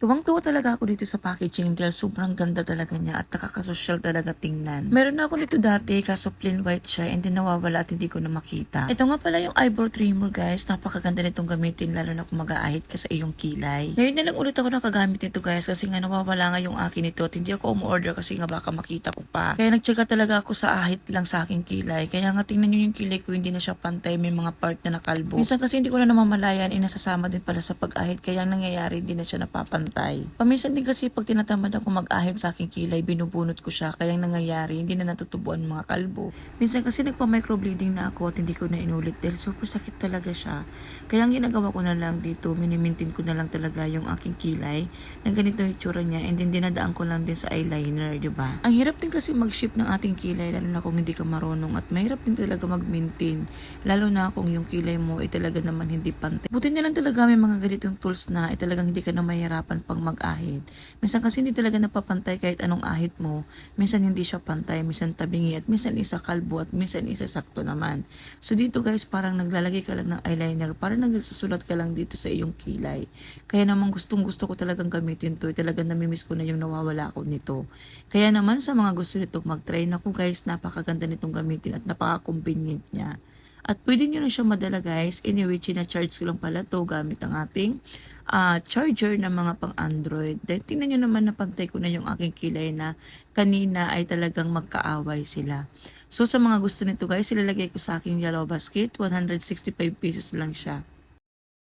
Tuwang-tuwa talaga ako dito sa packaging dahil sobrang ganda talaga niya at nakakasosyal talaga tingnan. Meron na ako nito dati kaso plain white siya and then nawawala at hindi ko na makita. Ito nga pala yung eyebrow trimmer guys. Napakaganda nitong gamitin lalo na kung mag-aahit ka sa iyong kilay. Ngayon na lang ulit ako nakagamit nito guys kasi nga nawawala nga yung akin nito at hindi ako umu-order kasi nga baka makita ko pa. Kaya nagtsaga talaga ako sa ahit lang sa aking kilay. Kaya nga tingnan nyo yung kilay ko hindi na siya pantay, may mga part na nakalbo. Minsan kasi hindi ko na namamalayan inasasama din pala sa pag-ahit kaya nangyayari hindi na siya napapantay. Paminsan din kasi pag tinatamad ako mag-ahit sa aking kilay, binubunot ko siya, kaya nangyayari, hindi na natutubuan mga kalbo. Minsan kasi nagpa-microbleeding na ako at hindi ko na inulit dahil super sakit talaga siya. Kaya ang ginagawa ko na lang dito, minimintin ko na lang talaga yung aking kilay na ganito yung itsura niya and then dinadaan ko lang din sa eyeliner, di ba? Ang hirap din kasi mag-shape ng ating kilay lalo na kung hindi ka marunong at mahirap din talaga mag-maintain lalo na kung yung kilay mo ay talaga naman hindi pantay. Buti na lang talaga may mga ganitong tools na ay talagang hindi ka na mahirapan pag mag-ahit. Minsan kasi hindi talaga napapantay kahit anong ahit mo. Minsan hindi siya pantay, minsan tabingi at minsan isa kalbo at minsan isa sakto naman. So dito guys parang naglalagay ka lang ng eyeliner, parang nagsusulat ka lang dito sa iyong kilay. Kaya naman gustong gusto ko talagang gamitin to. Talagang namimiss ko na yung nawawala ako nito. Kaya naman sa mga gusto nitong mag-try na ko guys, napakaganda nitong gamitin at napaka-convenient niya. At pwede nyo na siya madala guys. Anyway, charge ko lang pala to gamit ang ating charger ng mga pang Android. Then tingnan nyo naman na pantay ko na yung aking kilay na kanina ay talagang magkaaway sila. So sa mga gusto nito guys, ilalagay ko sa aking yellow basket. 165 pesos lang siya.